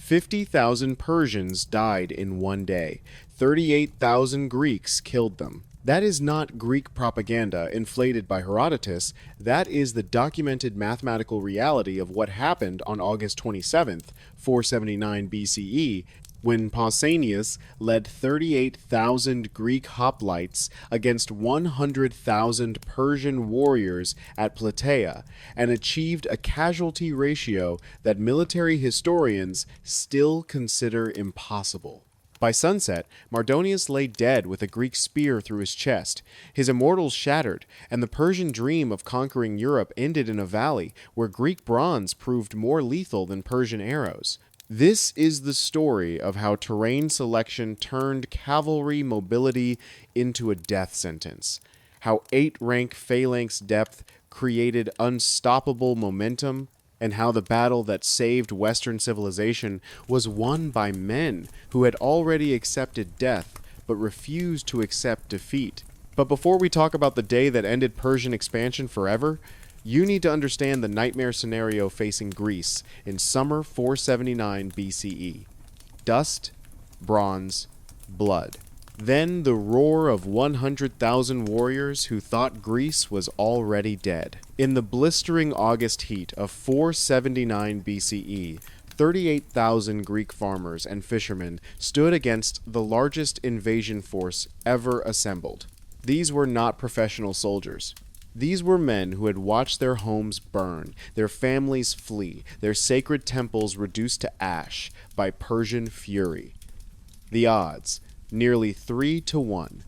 50,000 Persians died in one day. 38,000 Greeks killed them. That is not Greek propaganda inflated by Herodotus. That is the documented mathematical reality of what happened on August 27th, 479 BCE, when Pausanias led 38,000 Greek hoplites against 100,000 Persian warriors at Plataea and achieved a casualty ratio that military historians still consider impossible. By sunset, Mardonius lay dead with a Greek spear through his chest. His immortals shattered, and the Persian dream of conquering Europe ended in a valley where Greek bronze proved more lethal than Persian arrows. This is the story of how terrain selection turned cavalry mobility into a death sentence, how 8-rank phalanx depth created unstoppable momentum, and how the battle that saved Western civilization was won by men who had already accepted death but refused to accept defeat. But before we talk about the day that ended Persian expansion forever, you need to understand the nightmare scenario facing Greece in summer 479 BCE. Dust, bronze, blood. Then the roar of 100,000 warriors who thought Greece was already dead. In the blistering August heat of 479 BCE, 38,000 Greek farmers and fishermen stood against the largest invasion force ever assembled. These were not professional soldiers. These were men who had watched their homes burn, their families flee, their sacred temples reduced to ash by Persian fury. The odds, nearly 3-1.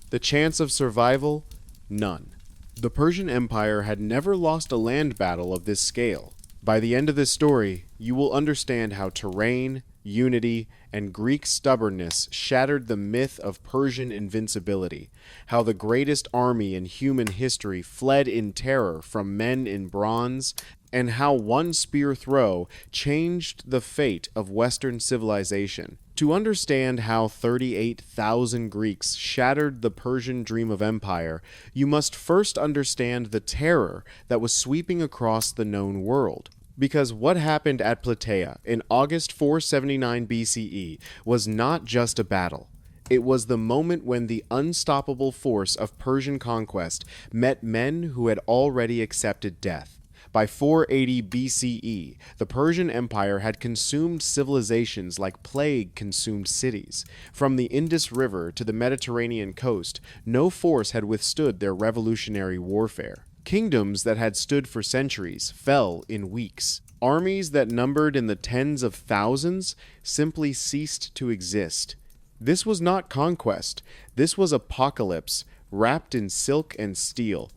The chance of survival, none. The Persian Empire had never lost a land battle of this scale. By the end of this story, you will understand how terrain, unity, and Greek stubbornness shattered the myth of Persian invincibility, how the greatest army in human history fled in terror from men in bronze, and how one spear throw changed the fate of Western civilization. To understand how 38,000 Greeks shattered the Persian dream of empire, you must first understand the terror that was sweeping across the known world. Because what happened at Plataea in August 479 BCE was not just a battle. It was the moment when the unstoppable force of Persian conquest met men who had already accepted death. By 480 BCE, the Persian Empire had consumed civilizations like plague consumed cities. From the Indus River to the Mediterranean coast, no force had withstood their revolutionary warfare. Kingdoms that had stood for centuries fell in weeks. Armies that numbered in the tens of thousands simply ceased to exist. This was not conquest. This was apocalypse, wrapped in silk and steel.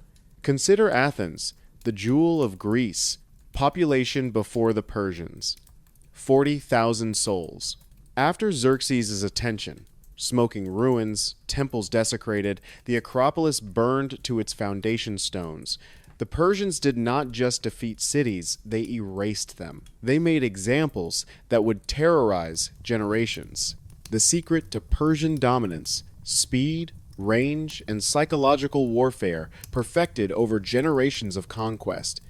Consider Athens, the jewel of Greece. Population before the Persians, 40,000 souls. After Xerxes' attention, smoking ruins, temples desecrated, the Acropolis burned to its foundation stones. The Persians did not just defeat cities, they erased them. They made examples that would terrorize generations. The secret to Persian dominance, speed, range, and psychological warfare perfected over generations of conquest.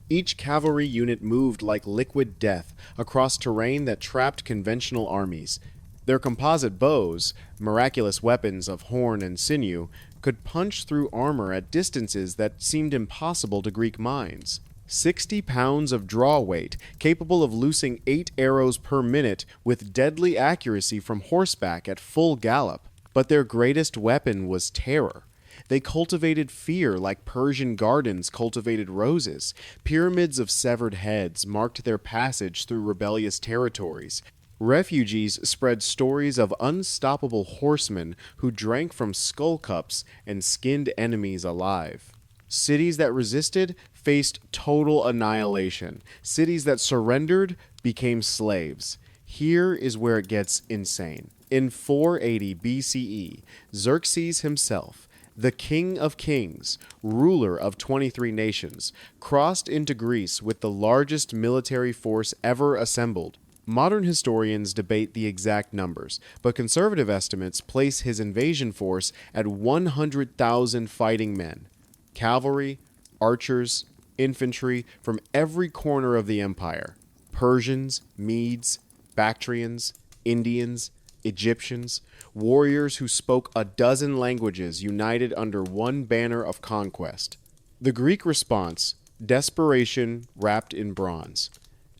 Each cavalry unit moved like liquid death across terrain that trapped conventional armies. Their composite bows, miraculous weapons of horn and sinew, could punch through armor at distances that seemed impossible to Greek minds. 60 pounds of draw weight, capable of loosing 8 arrows per minute with deadly accuracy from horseback at full gallop. But their greatest weapon was terror. They cultivated fear like Persian gardens cultivated roses. Pyramids of severed heads marked their passage through rebellious territories. Refugees spread stories of unstoppable horsemen who drank from skull cups and skinned enemies alive. Cities that resisted faced total annihilation. Cities that surrendered became slaves. Here is where it gets insane. In 480 BCE, Xerxes himself, the king of kings, ruler of 23 nations, crossed into Greece with the largest military force ever assembled. Modern historians debate the exact numbers, but conservative estimates place his invasion force at 100,000 fighting men. Cavalry, archers, infantry from every corner of the empire. Persians, Medes, Bactrians, Indians, Egyptians, warriors who spoke a dozen languages united under one banner of conquest. The Greek response, desperation wrapped in bronze.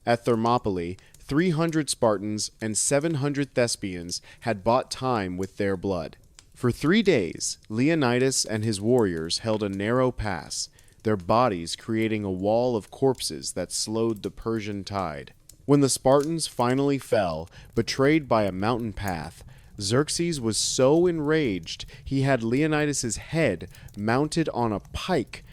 At Thermopylae, 300 Spartans and 700 Thespians had bought time with their blood. For 3 days, Leonidas and his warriors held a narrow pass, their bodies creating a wall of corpses that slowed the Persian tide. When the Spartans finally fell, betrayed by a mountain path, Xerxes was so enraged he had Leonidas's head mounted on a pike.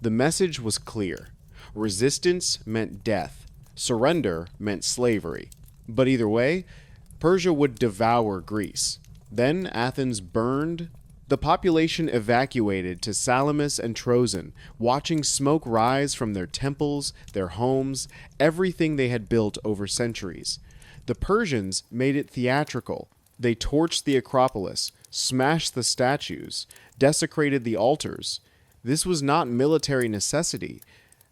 The message was clear. Resistance meant death. Surrender meant slavery. But either way, Persia would devour Greece. Then Athens burned. The population evacuated to Salamis and Troezen, watching smoke rise from their temples, their homes, everything they had built over centuries. The Persians made it theatrical. They torched the Acropolis, smashed the statues, desecrated the altars. This was not military necessity.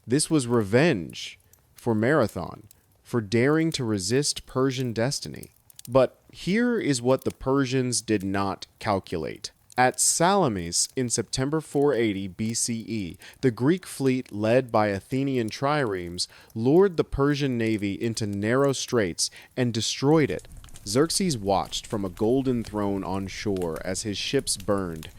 This was revenge for Marathon, for daring to resist Persian destiny. But here is what the Persians did not calculate. At Salamis in September 480 BCE, the Greek fleet led by Athenian triremes lured the Persian navy into narrow straits and destroyed it. Xerxes watched from a golden throne on shore as his ships burned,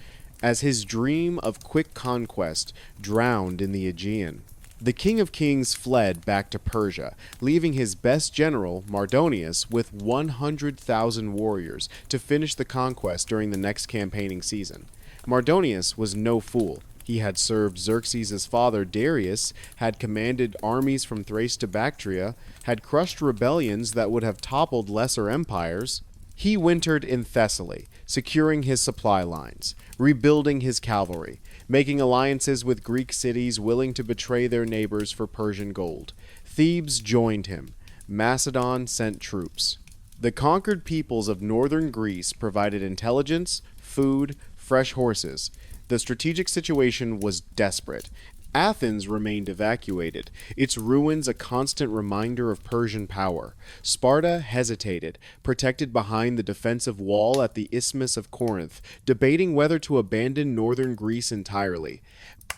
as his dream of quick conquest drowned in the Aegean. The King of Kings fled back to Persia, leaving his best general, Mardonius, with 100,000 warriors to finish the conquest during the next campaigning season. Mardonius was no fool. He had served Xerxes' father Darius, had commanded armies from Thrace to Bactria, had crushed rebellions that would have toppled lesser empires. He wintered in Thessaly, securing his supply lines, rebuilding his cavalry, making alliances with Greek cities willing to betray their neighbors for Persian gold. Thebes joined him. Macedon sent troops. The conquered peoples of northern Greece provided intelligence, food, fresh horses. The strategic situation was desperate. Athens remained evacuated, its ruins a constant reminder of Persian power. Sparta hesitated, protected behind the defensive wall at the Isthmus of Corinth, debating whether to abandon northern Greece entirely.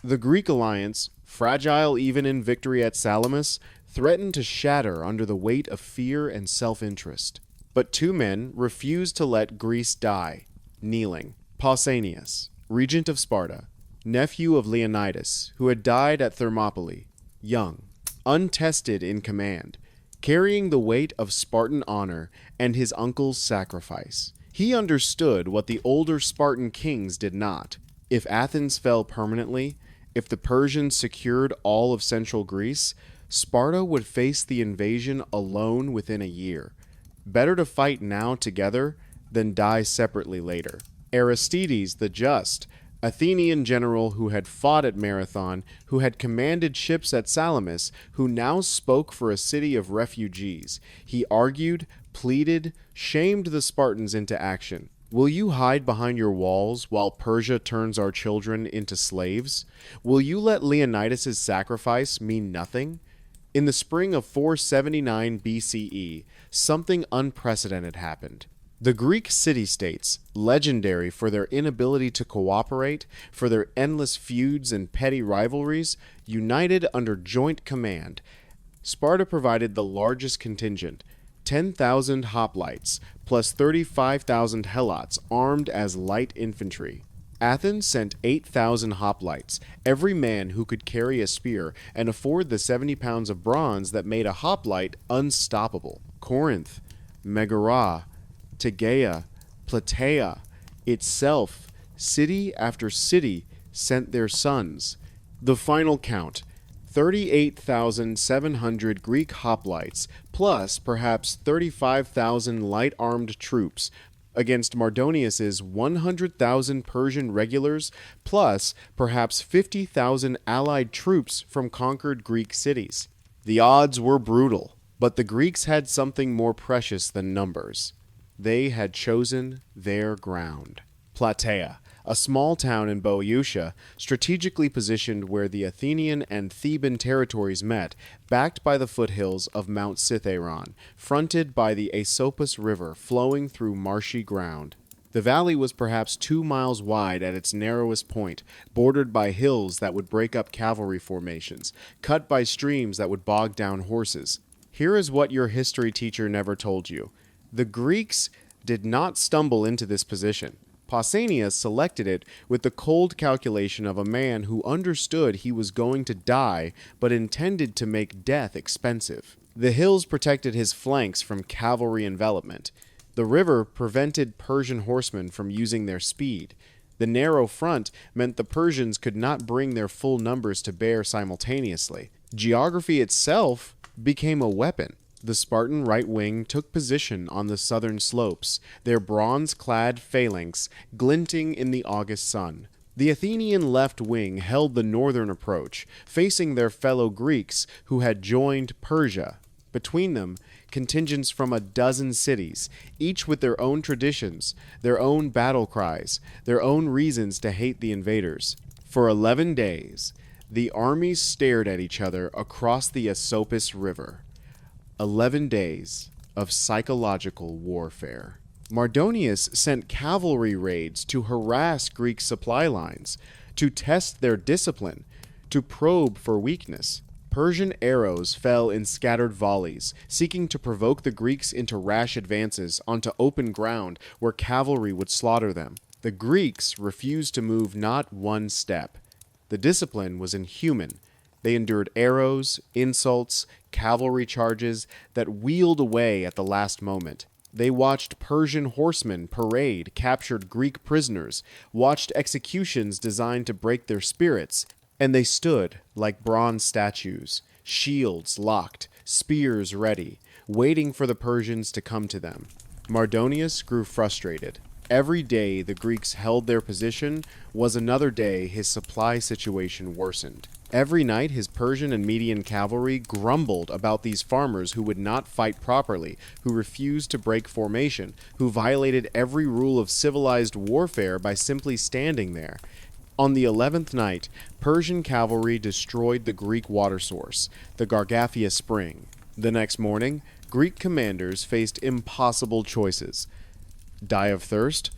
The Greek alliance, fragile even in victory at Salamis, threatened to shatter under the weight of fear and self-interest. But 2 men refused to let Greece die, kneeling. Pausanias, regent of Sparta, nephew of Leonidas, who had died at Thermopylae, young, untested in command, carrying the weight of Spartan honor and his uncle's sacrifice. He understood what the older Spartan kings did not. If Athens fell permanently, if the Persians secured all of central Greece, Sparta would face the invasion alone within a year. Better to fight now together than die separately later. Aristides the Just, Athenian general who had fought at Marathon, who had commanded ships at Salamis, who now spoke for a city of refugees. He argued, pleaded, shamed the Spartans into action. Will you hide behind your walls while Persia turns our children into slaves? Will you let Leonidas' sacrifice mean nothing? In the spring of 479 BCE, something unprecedented happened. The Greek city-states, legendary for their inability to cooperate, for their endless feuds and petty rivalries, united under joint command. Sparta provided the largest contingent, 10,000 hoplites, plus 35,000 helots armed as light infantry. Athens sent 8,000 hoplites, every man who could carry a spear and afford the 70 pounds of bronze that made a hoplite unstoppable. Corinth, Megara, Tegea, Plataea itself, city after city, sent their sons. The final count, 38,700 Greek hoplites, plus perhaps 35,000 light-armed troops, against Mardonius's 100,000 Persian regulars, plus perhaps 50,000 allied troops from conquered Greek cities. The odds were brutal, but the Greeks had something more precious than numbers. They had chosen their ground. Plataea, a small town in Boeotia, strategically positioned where the Athenian and Theban territories met, backed by the foothills of Mount Cithæron, fronted by the Asopus River flowing through marshy ground. The valley was perhaps 2 miles wide at its narrowest point, bordered by hills that would break up cavalry formations, cut by streams that would bog down horses. Here is what your history teacher never told you. The Greeks did not stumble into this position. Pausanias selected it with the cold calculation of a man who understood he was going to die but intended to make death expensive. The hills protected his flanks from cavalry envelopment. The river prevented Persian horsemen from using their speed. The narrow front meant the Persians could not bring their full numbers to bear simultaneously. Geography itself became a weapon. The Spartan right wing took position on the southern slopes, their bronze-clad phalanx glinting in the August sun. The Athenian left wing held the northern approach, facing their fellow Greeks who had joined Persia. Between them, contingents from a dozen cities, each with their own traditions, their own battle cries, their own reasons to hate the invaders. For 11 days, the armies stared at each other across the Asopus River. 11 days of psychological warfare. Mardonius sent cavalry raids to harass Greek supply lines, to test their discipline, to probe for weakness. Persian arrows fell in scattered volleys, seeking to provoke the Greeks into rash advances onto open ground where cavalry would slaughter them. The Greeks refused to move not one step. The discipline was inhuman. They endured arrows, insults, cavalry charges that wheeled away at the last moment. They watched Persian horsemen parade captured Greek prisoners, watched executions designed to break their spirits, and they stood like bronze statues, shields locked, spears ready, waiting for the Persians to come to them. Mardonius grew frustrated. Every day the Greeks held their position was another day his supply situation worsened. Every night his Persian and Median cavalry grumbled about these farmers who would not fight properly, who refused to break formation, who violated every rule of civilized warfare by simply standing there. On the 11th night, Persian cavalry destroyed the Greek water source, the Gargaphia Spring. The next morning, Greek commanders faced impossible choices: die of thirst,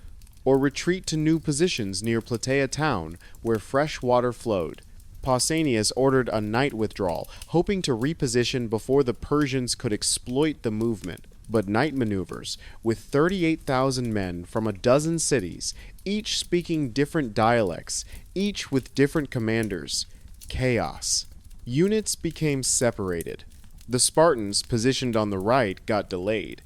or retreat to new positions near Plataea town, where fresh water flowed. Pausanias ordered a night withdrawal, hoping to reposition before the Persians could exploit the movement. But night maneuvers, with 38,000 men from a dozen cities, each speaking different dialects, each with different commanders. Chaos. Units became separated. The Spartans, positioned on the right, got delayed.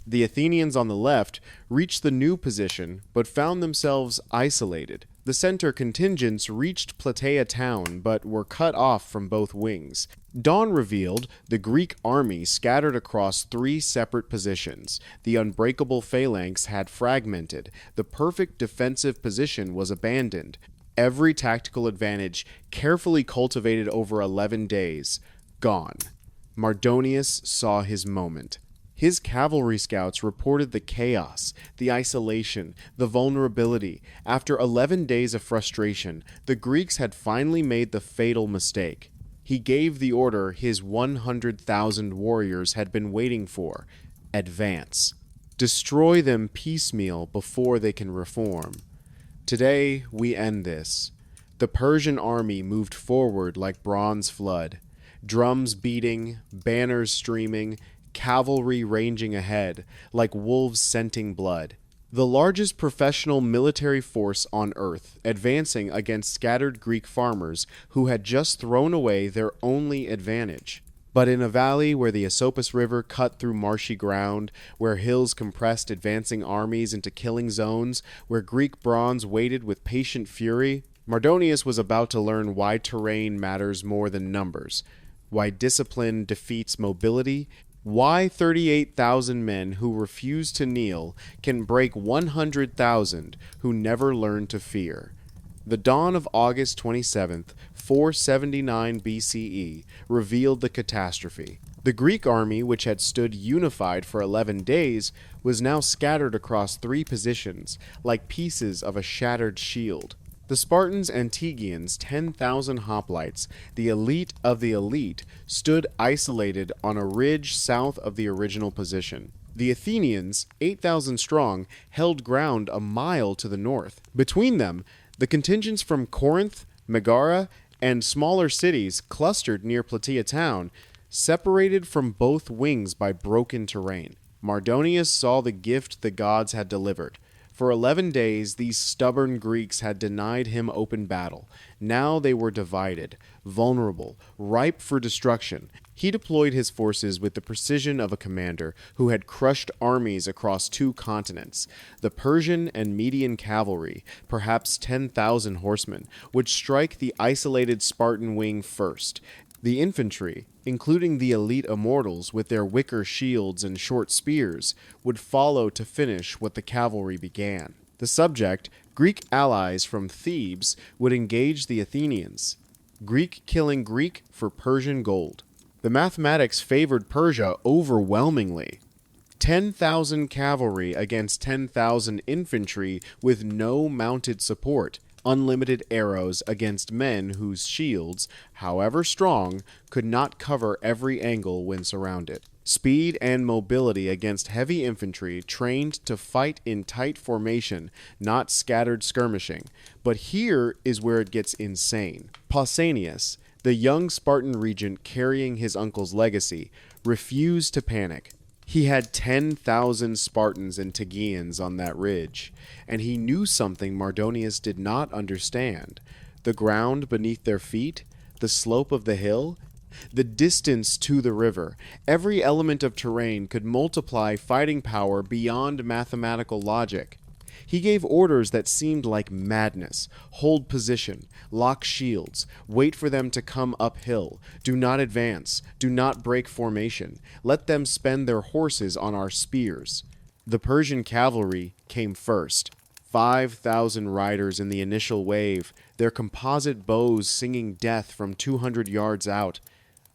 The Athenians on the left reached the new position, but found themselves isolated. The center contingents reached Plataea town, but were cut off from both wings. Dawn revealed the Greek army scattered across 3 separate positions. The unbreakable phalanx had fragmented. The perfect defensive position was abandoned. Every tactical advantage, carefully cultivated over 11 days, gone. Mardonius saw his moment. His cavalry scouts reported the chaos, the isolation, the vulnerability. After 11 days of frustration, the Greeks had finally made the fatal mistake. He gave the order his 100,000 warriors had been waiting for: advance. Destroy them piecemeal before they can reform. Today, we end this. The Persian army moved forward like bronze flood. Drums beating, banners streaming, cavalry ranging ahead, like wolves scenting blood. The largest professional military force on earth, advancing against scattered Greek farmers who had just thrown away their only advantage. But in a valley where the Asopus River cut through marshy ground, where hills compressed advancing armies into killing zones, where Greek bronze waited with patient fury, Mardonius was about to learn why terrain matters more than numbers, why discipline defeats mobility, why 38,000 men who refuse to kneel can break 100,000 who never learn to fear. The dawn of August 27th, 479 BCE, revealed the catastrophe. The Greek army, which had stood unified for 11 days, was now scattered across 3 positions, like pieces of a shattered shield. The Spartans and Tegeans, 10,000 hoplites, the elite of the elite, stood isolated on a ridge south of the original position. The Athenians, 8,000 strong, held ground a mile to the north. Between them, the contingents from Corinth, Megara, and smaller cities clustered near Plataea town, separated from both wings by broken terrain. Mardonius saw the gift the gods had delivered. For 11 days, these stubborn Greeks had denied him open battle. Now they were divided, vulnerable, ripe for destruction. He deployed his forces with the precision of a commander who had crushed armies across 2 continents. The Persian and Median cavalry, perhaps 10,000 horsemen, would strike the isolated Spartan wing first. The infantry, including the elite immortals with their wicker shields and short spears, would follow to finish what the cavalry began. The subject, Greek allies from Thebes, would engage the Athenians. Greek killing Greek for Persian gold. The mathematics favored Persia overwhelmingly. 10,000 cavalry against 10,000 infantry with no mounted support. Unlimited arrows against men whose shields, however strong, could not cover every angle when surrounded. Speed and mobility against heavy infantry trained to fight in tight formation, not scattered skirmishing. But here is where it gets insane. Pausanias, the young Spartan regent carrying his uncle's legacy, refused to panic. He had 10,000 Spartans and Tegeans on that ridge, and he knew something Mardonius did not understand. The ground beneath their feet, the slope of the hill, the distance to the river. Every element of terrain could multiply fighting power beyond mathematical logic. He gave orders that seemed like madness. Hold position, lock shields, wait for them to come uphill. Do not advance, do not break formation. Let them spend their horses on our spears. The Persian cavalry came first. 5,000 riders in the initial wave, their composite bows singing death from 200 yards out.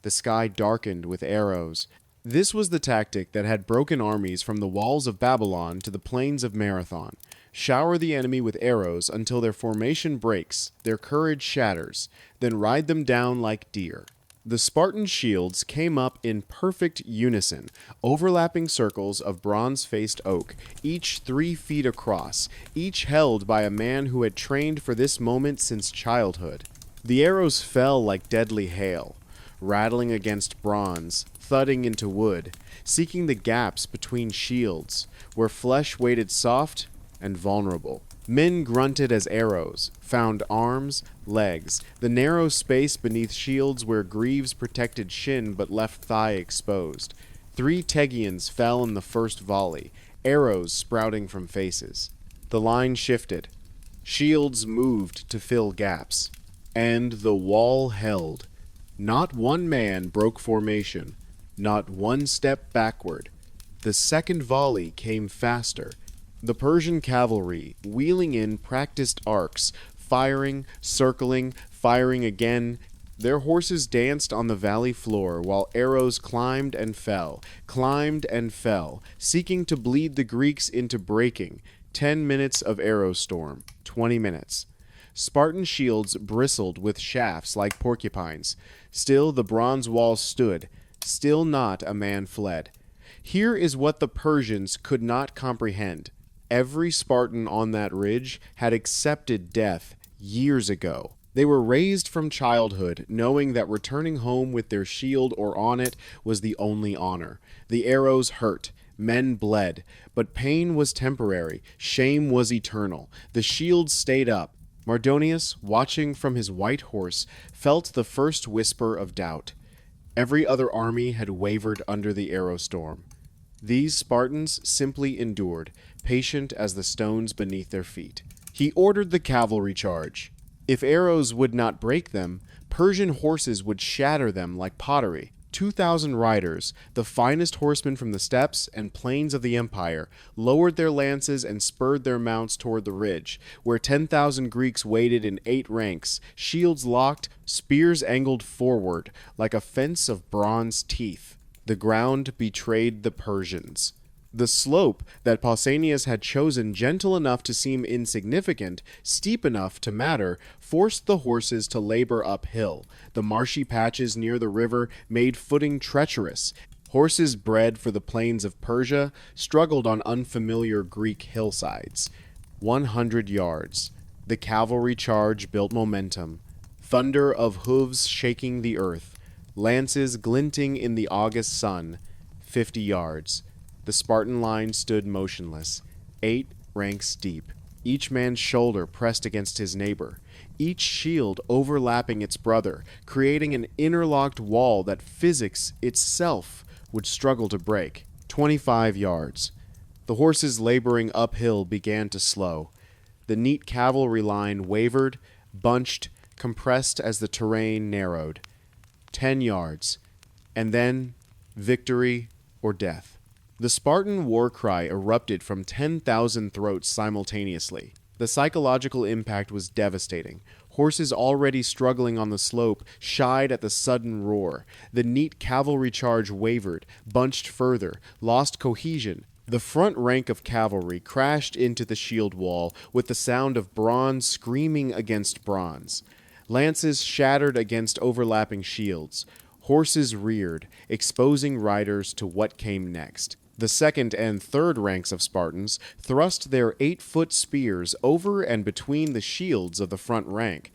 The sky darkened with arrows. This was the tactic that had broken armies from the walls of Babylon to the plains of Marathon. Shower the enemy with arrows until their formation breaks, their courage shatters, then ride them down like deer. The Spartan shields came up in perfect unison, overlapping circles of bronze-faced oak, each 3 feet across, each held by a man who had trained for this moment since childhood. The arrows fell like deadly hail, rattling against bronze, thudding into wood, seeking the gaps between shields, where flesh waited soft and vulnerable. Men grunted as arrows, found arms, legs, the narrow space beneath shields where greaves protected shin but left thigh exposed. 3 Tegeans fell in the first volley, arrows sprouting from faces. The line shifted. Shields moved to fill gaps. And the wall held. Not one man broke formation, not one step backward. The second volley came faster. The Persian cavalry, wheeling in practiced arcs, firing, circling, firing again. Their horses danced on the valley floor while arrows climbed and fell, seeking to bleed the Greeks into breaking. 10 minutes of arrow storm, 20 minutes. Spartan shields bristled with shafts like porcupines. Still the bronze wall stood. Still not a man fled. Here is what the Persians could not comprehend. Every Spartan on that ridge had accepted death years ago. They were raised from childhood, knowing that returning home with their shield or on it was the only honor. The arrows hurt. Men bled. But pain was temporary. Shame was eternal. The shield stayed up. Mardonius, watching from his white horse, felt the first whisper of doubt. Every other army had wavered under the arrow storm. These Spartans simply endured, patient as the stones beneath their feet. He ordered the cavalry charge. If arrows would not break them, Persian horses would shatter them like pottery. 2,000 riders, the finest horsemen from the steppes and plains of the empire, lowered their lances and spurred their mounts toward the ridge, where 10,000 Greeks waited in 8 ranks, shields locked, spears angled forward, like a fence of bronze teeth. The ground betrayed the Persians. The slope that Pausanias had chosen, gentle enough to seem insignificant, steep enough to matter, forced the horses to labor uphill. The marshy patches near the river made footing treacherous. Horses bred for the plains of Persia struggled on unfamiliar Greek hillsides. 100 yards. The cavalry charge built momentum. Thunder of hooves shaking the earth. Lances glinting in the August sun. 50 yards. The Spartan line stood motionless, 8 ranks deep, each man's shoulder pressed against his neighbor, each shield overlapping its brother, creating an interlocked wall that physics itself would struggle to break. 25 yards. The horses laboring uphill began to slow. The neat cavalry line wavered, bunched, compressed as the terrain narrowed. 10 yards. And then, victory or death. The Spartan war cry erupted from 10,000 throats simultaneously. The psychological impact was devastating. Horses already struggling on the slope shied at the sudden roar. The neat cavalry charge wavered, bunched further, lost cohesion. The front rank of cavalry crashed into the shield wall with the sound of bronze screaming against bronze. Lances shattered against overlapping shields. Horses reared, exposing riders to what came next. The second and third ranks of Spartans thrust their 8-foot spears over and between the shields of the front rank.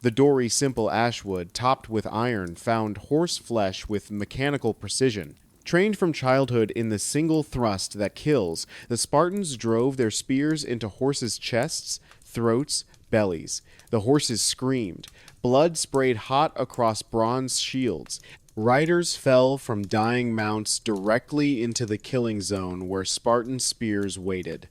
The dory simple ashwood, topped with iron, found horse flesh with mechanical precision. Trained from childhood in the single thrust that kills, the Spartans drove their spears into horses' chests, throats, bellies. The horses screamed. Blood sprayed hot across bronze shields. Riders fell from dying mounts directly into the killing zone where Spartan spears waited.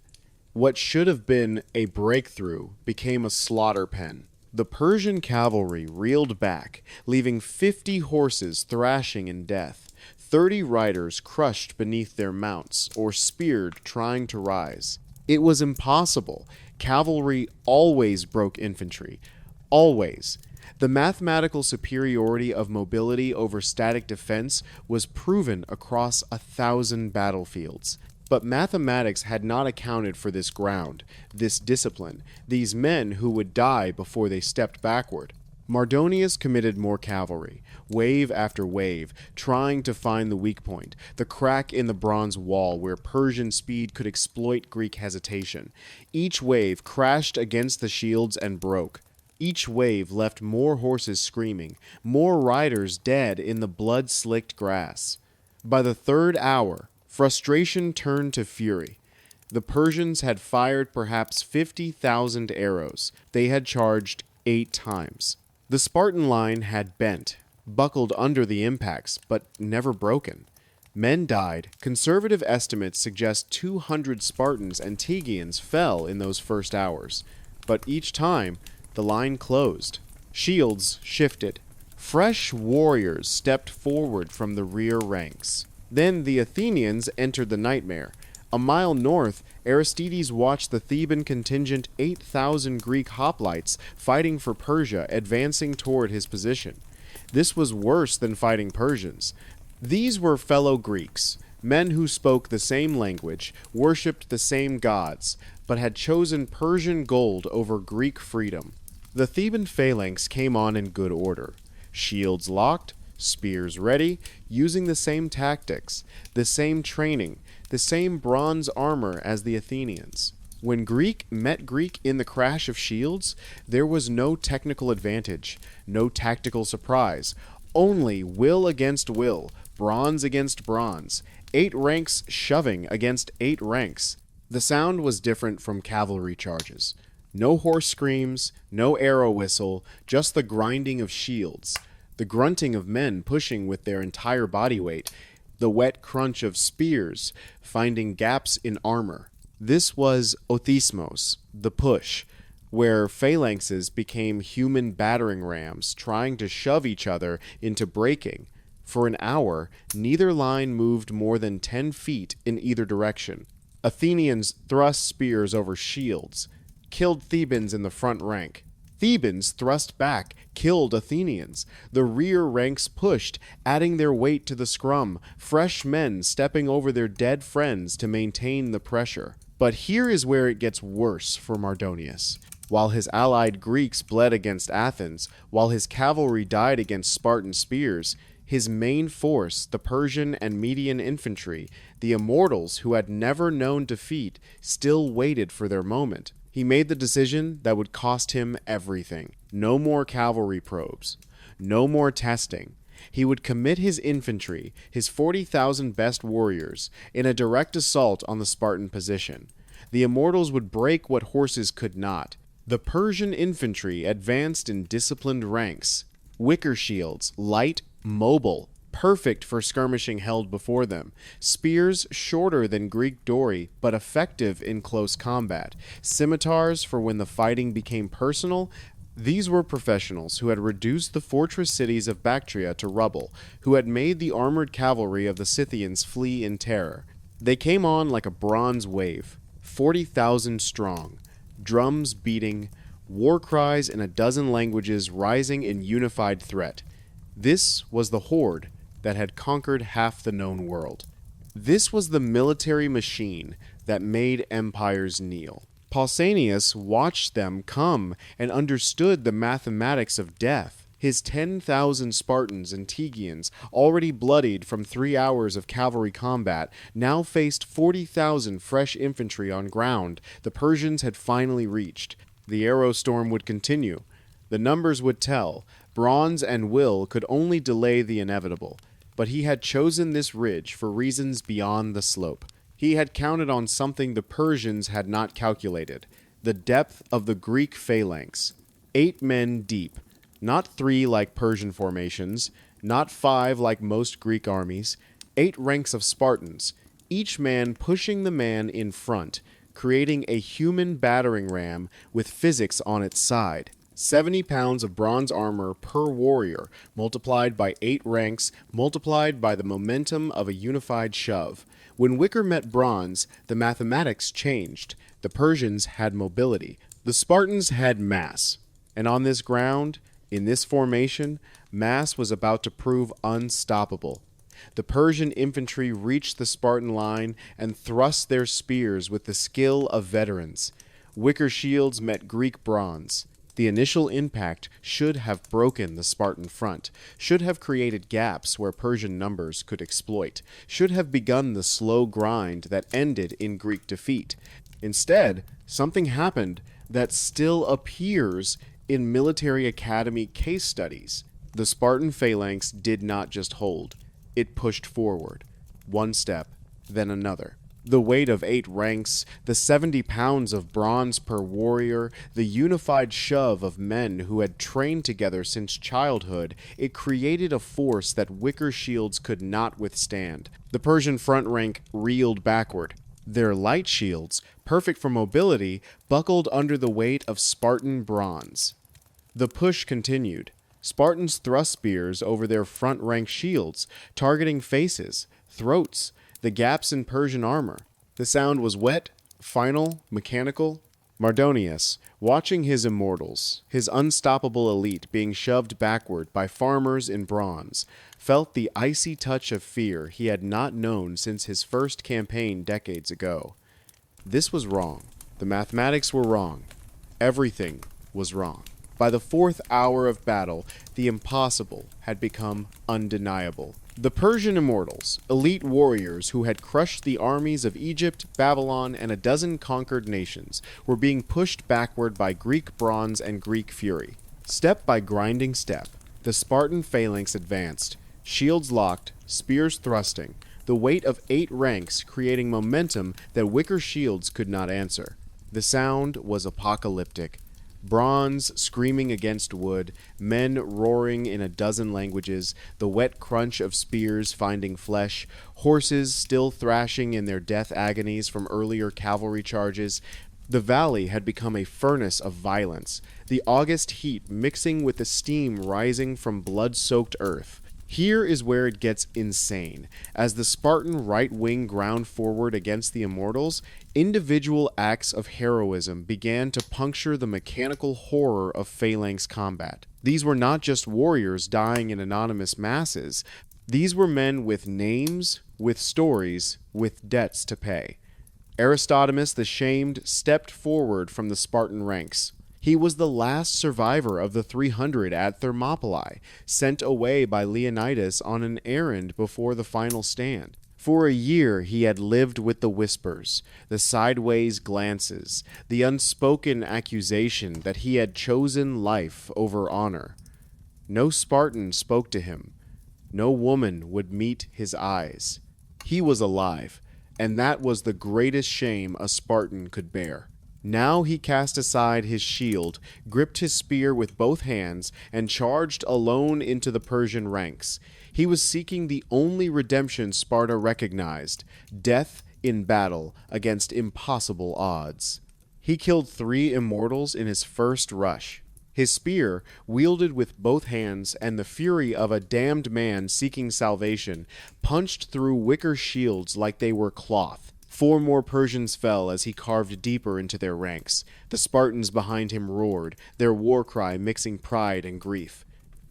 What should have been a breakthrough became a slaughter pen. The Persian cavalry reeled back, leaving 50 horses thrashing in death, 30 riders crushed beneath their mounts or speared trying to rise. It was impossible. Cavalry always broke infantry. Always. The mathematical superiority of mobility over static defense was proven across 1,000 battlefields. But mathematics had not accounted for this ground, this discipline, these men who would die before they stepped backward. Mardonius committed more cavalry, wave after wave, trying to find the weak point, the crack in the bronze wall where Persian speed could exploit Greek hesitation. Each wave crashed against the shields and broke. Each wave left more horses screaming, more riders dead in the blood-slicked grass. By the third hour, frustration turned to fury. The Persians had fired perhaps 50,000 arrows. They had charged 8 times. The Spartan line had bent, buckled under the impacts, but never broken. Men died. Conservative estimates suggest 200 Spartans and Tegeans fell in those first hours. But each time, the line closed. Shields shifted. Fresh warriors stepped forward from the rear ranks. Then the Athenians entered the nightmare. A mile north, Aristides watched the Theban contingent 8,000 Greek hoplites fighting for Persia, advancing toward his position. This was worse than fighting Persians. These were fellow Greeks, men who spoke the same language, worshipped the same gods, but had chosen Persian gold over Greek freedom. The Theban phalanx came on in good order. Shields locked, spears ready, using the same tactics, the same training, the same bronze armor as the Athenians. When Greek met Greek in the crash of shields, there was no technical advantage, no tactical surprise, only will against will, bronze against bronze, 8 ranks shoving against 8 ranks. The sound was different from cavalry charges. No horse screams, no arrow whistle, just the grinding of shields, the grunting of men pushing with their entire body weight, the wet crunch of spears finding gaps in armor. This was othismos, the push, where phalanxes became human battering rams trying to shove each other into breaking. For an hour, neither line moved more than 10 feet in either direction. Athenians thrust spears over shields, killed Thebans in the front rank. Thebans thrust back, killed Athenians. The rear ranks pushed, adding their weight to the scrum, fresh men stepping over their dead friends to maintain the pressure. But here is where it gets worse for Mardonius. While his allied Greeks bled against Athens, while his cavalry died against Spartan spears, his main force, the Persian and Median infantry, the immortals who had never known defeat, still waited for their moment. He made the decision that would cost him everything. No more cavalry probes. No more testing. He would commit his infantry, his 40,000 best warriors, in a direct assault on the Spartan position. The immortals would break what horses could not. The Persian infantry advanced in disciplined ranks. Wicker shields, light, mobile, perfect for skirmishing held before them. Spears shorter than Greek dory, but effective in close combat. Scimitars for when the fighting became personal. These were professionals who had reduced the fortress cities of Bactria to rubble, who had made the armored cavalry of the Scythians flee in terror. They came on like a bronze wave, 40,000 strong, drums beating, war cries in a dozen languages rising in unified threat. This was the horde that had conquered half the known world. This was the military machine that made empires kneel. Pausanias watched them come and understood the mathematics of death. His 10,000 Spartans and Tegeans, already bloodied from 3 hours of cavalry combat, now faced 40,000 fresh infantry on ground the Persians had finally reached. The arrow storm would continue. The numbers would tell. Bronze and will could only delay the inevitable. But he had chosen this ridge for reasons beyond the slope. He had counted on something the Persians had not calculated: the depth of the Greek phalanx. 8 men deep. Not 3 like Persian formations, not 5 like most Greek armies. 8 ranks of Spartans, each man pushing the man in front, creating a human battering ram with physics on its side. 70 pounds of bronze armor per warrior, multiplied by 8 ranks, multiplied by the momentum of a unified shove. When wicker met bronze, the mathematics changed. The Persians had mobility. The Spartans had mass. And on this ground, in this formation, mass was about to prove unstoppable. The Persian infantry reached the Spartan line and thrust their spears with the skill of veterans. Wicker shields met Greek bronze. The initial impact should have broken the Spartan front, should have created gaps where Persian numbers could exploit, should have begun the slow grind that ended in Greek defeat. Instead, something happened that still appears in military academy case studies. The Spartan phalanx did not just hold. It pushed forward, one step, then another. The weight of 8 ranks, the 70 pounds of bronze per warrior, the unified shove of men who had trained together since childhood, it created a force that wicker shields could not withstand. The Persian front rank reeled backward. Their light shields, perfect for mobility, buckled under the weight of Spartan bronze. The push continued. Spartans thrust spears over their front rank shields, targeting faces, throats, the gaps in Persian armor. The sound was wet, final, mechanical. Mardonius, watching his immortals, his unstoppable elite being shoved backward by farmers in bronze, felt the icy touch of fear he had not known since his first campaign decades ago. This was wrong. The mathematics were wrong. Everything was wrong. By the 4th hour of battle, the impossible had become undeniable. The Persian immortals, elite warriors who had crushed the armies of Egypt, Babylon, and a dozen conquered nations, were being pushed backward by Greek bronze and Greek fury. Step by grinding step, the Spartan phalanx advanced, shields locked, spears thrusting, the weight of 8 ranks creating momentum that wicker shields could not answer. The sound was apocalyptic. Bronze screaming against wood, men roaring in a dozen languages, the wet crunch of spears finding flesh, horses still thrashing in their death agonies from earlier cavalry charges. The valley had become a furnace of violence, the August heat mixing with the steam rising from blood-soaked earth. Here is where it gets insane. As the Spartan right wing ground forward against the Immortals, individual acts of heroism began to puncture the mechanical horror of phalanx combat. These were not just warriors dying in anonymous masses. These were men with names, with stories, with debts to pay. Aristodemus the Shamed stepped forward from the Spartan ranks. He was the last survivor of the 300 at Thermopylae, sent away by Leonidas on an errand before the final stand. For a year he had lived with the whispers, the sideways glances, the unspoken accusation that he had chosen life over honor. No Spartan spoke to him. No woman would meet his eyes. He was alive, and that was the greatest shame a Spartan could bear. Now he cast aside his shield, gripped his spear with both hands, and charged alone into the Persian ranks. He was seeking the only redemption Sparta recognized, death in battle against impossible odds. He killed 3 immortals in his first rush. His spear, wielded with both hands, and the fury of a damned man seeking salvation, punched through wicker shields like they were cloth. 4 more Persians fell as he carved deeper into their ranks. The Spartans behind him roared, their war cry mixing pride and grief.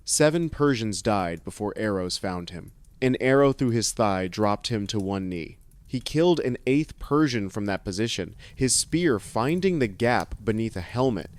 7 Persians died before arrows found him. An arrow through his thigh dropped him to one knee. He killed an 8th Persian from that position, his spear finding the gap beneath a helmet.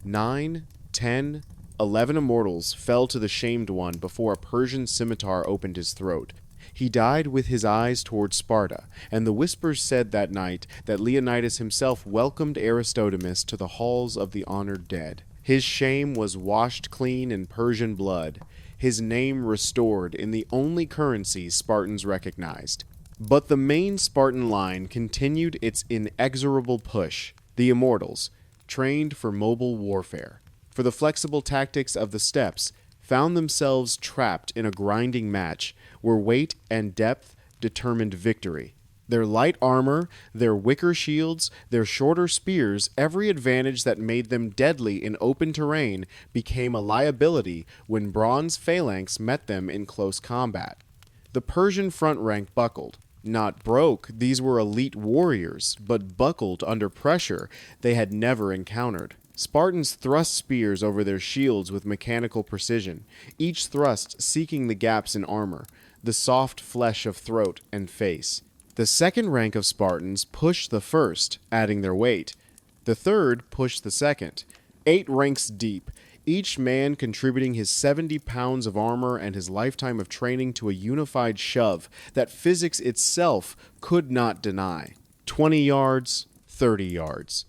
9, 10, 11 immortals fell to the Shamed One before a Persian scimitar opened his throat. He died with his eyes toward Sparta, and the whispers said that night that Leonidas himself welcomed Aristodemus to the halls of the honored dead. His shame was washed clean in Persian blood, his name restored in the only currency Spartans recognized. But the main Spartan line continued its inexorable push, the Immortals, trained for mobile warfare, for the flexible tactics of the steppes, found themselves trapped in a grinding match where weight and depth determined victory. Their light armor, their wicker shields, their shorter spears, every advantage that made them deadly in open terrain became a liability when bronze phalanx met them in close combat. The Persian front rank buckled. Not broke, these were elite warriors, but buckled under pressure they had never encountered. Spartans thrust spears over their shields with mechanical precision, each thrust seeking the gaps in armor, the soft flesh of throat and face. The second rank of Spartans pushed the first, adding their weight. The third pushed the second. 8 ranks deep, each man contributing his 70 pounds of armor and his lifetime of training to a unified shove that physics itself could not deny. 20 yards, 30 yards.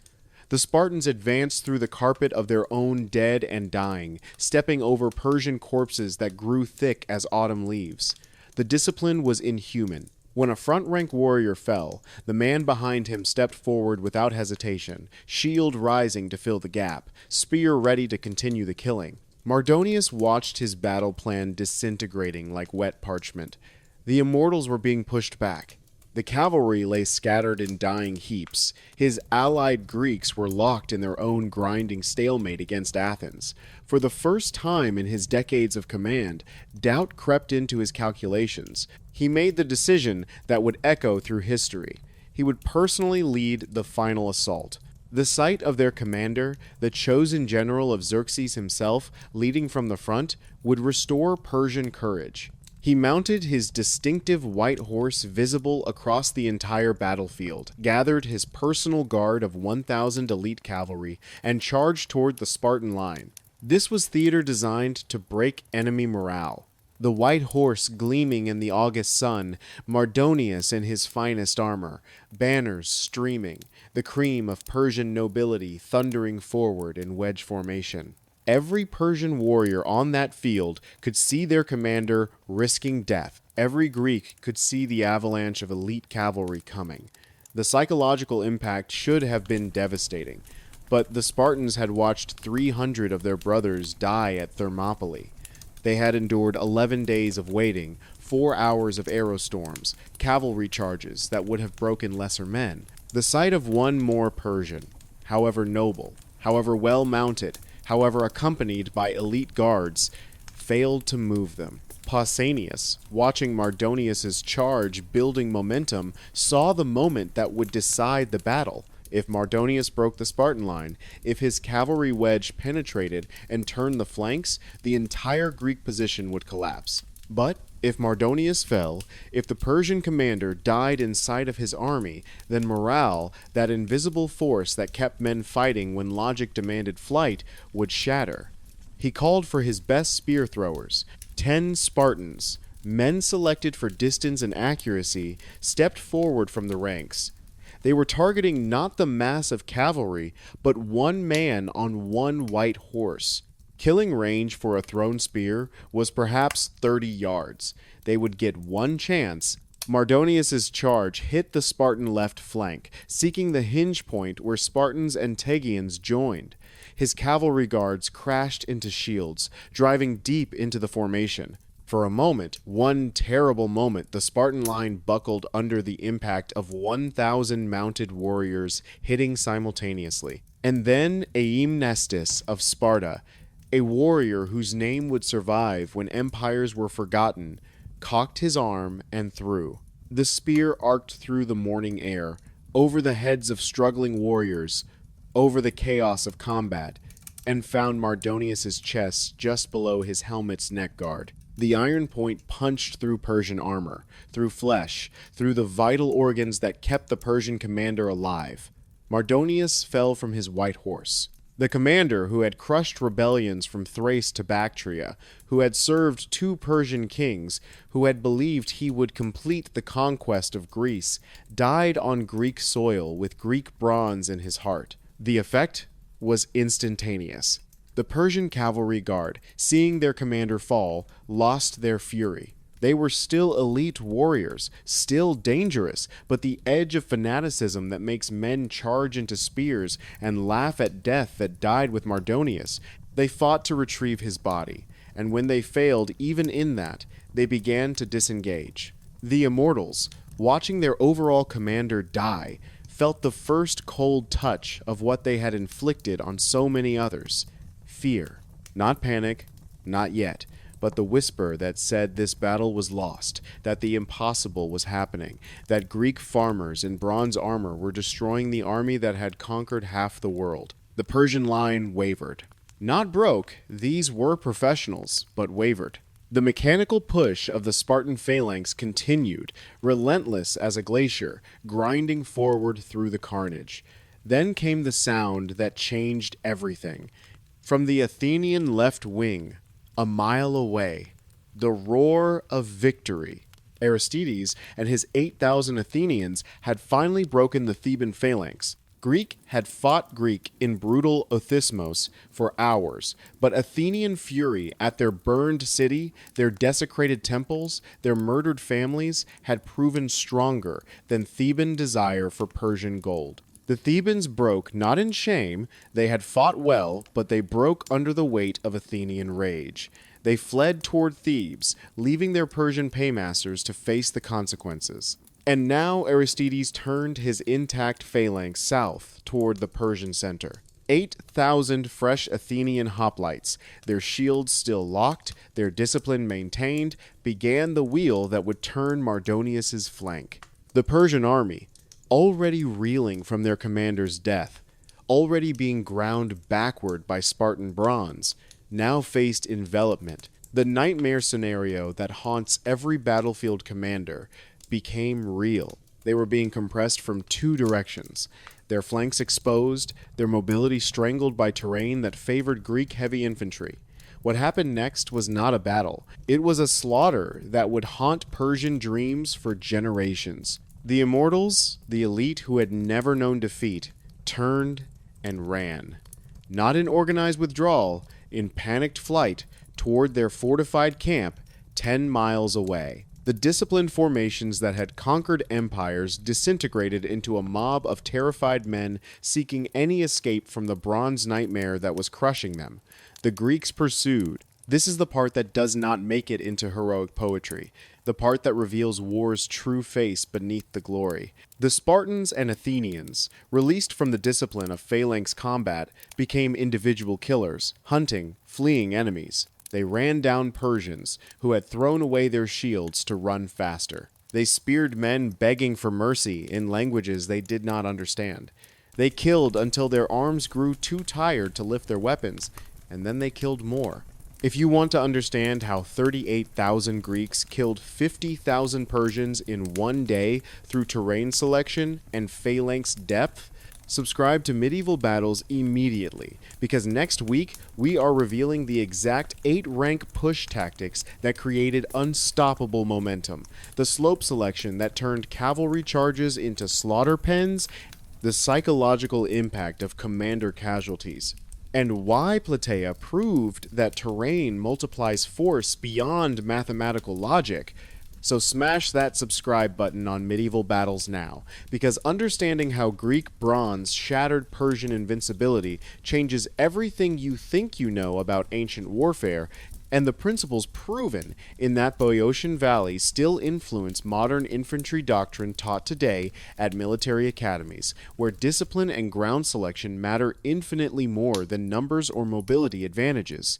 The Spartans advanced through the carpet of their own dead and dying, stepping over Persian corpses that grew thick as autumn leaves. The discipline was inhuman. When a front-rank warrior fell, the man behind him stepped forward without hesitation, shield rising to fill the gap, spear ready to continue the killing. Mardonius watched his battle plan disintegrating like wet parchment. The Immortals were being pushed back. The cavalry lay scattered in dying heaps. His allied Greeks were locked in their own grinding stalemate against Athens. For the first time in his decades of command, doubt crept into his calculations. He made the decision that would echo through history. He would personally lead the final assault. The sight of their commander, the chosen general of Xerxes himself, leading from the front, would restore Persian courage. He mounted his distinctive white horse visible across the entire battlefield, gathered his personal guard of 1,000 elite cavalry, and charged toward the Spartan line. This was theater designed to break enemy morale. The white horse gleaming in the August sun, Mardonius in his finest armor, banners streaming, the cream of Persian nobility thundering forward in wedge formation. Every Persian warrior on that field could see their commander risking death. Every Greek could see the avalanche of elite cavalry coming. The psychological impact should have been devastating, but the Spartans had watched 300 of their brothers die at Thermopylae. They had endured 11 days of waiting, 4 hours of arrow storms, cavalry charges that would have broken lesser men. The sight of one more Persian, however noble, however well mounted, however accompanied by elite guards, failed to move them. Pausanias, watching Mardonius's charge building momentum, saw the moment that would decide the battle. If Mardonius broke the Spartan line, if his cavalry wedge penetrated and turned the flanks, the entire Greek position would collapse. But if Mardonius fell, if the Persian commander died in sight of his army, then morale, that invisible force that kept men fighting when logic demanded flight, would shatter. He called for his best spear throwers. 10 Spartans, men selected for distance and accuracy, stepped forward from the ranks. They were targeting not the mass of cavalry, but one man on one white horse. Killing range for a thrown spear was perhaps 30 yards. They would get one chance. Mardonius's charge hit the Spartan left flank, seeking the hinge point where Spartans and Tegeans joined. His cavalry guards crashed into shields, driving deep into the formation. For a moment, one terrible moment, the Spartan line buckled under the impact of 1,000 mounted warriors hitting simultaneously. And then Aemnestus of Sparta, a warrior whose name would survive when empires were forgotten, cocked his arm and threw. The spear arced through the morning air, over the heads of struggling warriors, over the chaos of combat, and found Mardonius's chest just below his helmet's neck guard. The iron point punched through Persian armor, through flesh, through the vital organs that kept the Persian commander alive. Mardonius fell from his white horse. The commander who had crushed rebellions from Thrace to Bactria, who had served 2 Persian kings, who had believed he would complete the conquest of Greece, died on Greek soil with Greek bronze in his heart. The effect was instantaneous. The Persian cavalry guard, seeing their commander fall, lost their fury. They were still elite warriors, still dangerous, but the edge of fanaticism that makes men charge into spears and laugh at death that died with Mardonius. They fought to retrieve his body, and when they failed even in that, they began to disengage. The immortals, watching their overall commander die, felt the first cold touch of what they had inflicted on so many others. Fear. Not panic, not yet, but the whisper that said this battle was lost, that the impossible was happening, that Greek farmers in bronze armor were destroying the army that had conquered half the world. The Persian line wavered. Not broke, these were professionals, but wavered. The mechanical push of the Spartan phalanx continued, relentless as a glacier, grinding forward through the carnage. Then came the sound that changed everything. From the Athenian left wing, a mile away, the roar of victory. Aristides and his 8,000 Athenians had finally broken the Theban phalanx. Greek had fought Greek in brutal othismos for hours, but Athenian fury at their burned city, their desecrated temples, their murdered families had proven stronger than Theban desire for Persian gold. The Thebans broke not in shame, they had fought well, but they broke under the weight of Athenian rage. They fled toward Thebes, leaving their Persian paymasters to face the consequences. And now Aristides turned his intact phalanx south toward the Persian center. 8,000 fresh Athenian hoplites, their shields still locked, their discipline maintained, began the wheel that would turn Mardonius's flank. The Persian army, already reeling from their commander's death, already being ground backward by Spartan bronze, now faced envelopment. The nightmare scenario that haunts every battlefield commander became real. They were being compressed from 2 directions, their flanks exposed, their mobility strangled by terrain that favored Greek heavy infantry. What happened next was not a battle. It was a slaughter that would haunt Persian dreams for generations. The immortals, the elite who had never known defeat, turned and ran. Not in organized withdrawal, in panicked flight toward their fortified camp 10 miles away. The disciplined formations that had conquered empires disintegrated into a mob of terrified men seeking any escape from the bronze nightmare that was crushing them. The Greeks pursued. This is the part that does not make it into heroic poetry, the part that reveals war's true face beneath the glory. The Spartans and Athenians, released from the discipline of phalanx combat, became individual killers, hunting, fleeing enemies. They ran down Persians who had thrown away their shields to run faster. They speared men begging for mercy in languages they did not understand. They killed until their arms grew too tired to lift their weapons, and then they killed more. If you want to understand how 38,000 Greeks killed 50,000 Persians in one day through terrain selection and phalanx depth, subscribe to Medieval Battles immediately, because next week we are revealing the exact 8-rank push tactics that created unstoppable momentum, the slope selection that turned cavalry charges into slaughter pens, the psychological impact of commander casualties, and why Plataea proved that terrain multiplies force beyond mathematical logic. So smash that subscribe button on Medieval Battles now, because understanding how Greek bronze shattered Persian invincibility changes everything you think you know about ancient warfare, and the principles proven in that Boeotian Valley still influence modern infantry doctrine taught today at military academies, where discipline and ground selection matter infinitely more than numbers or mobility advantages.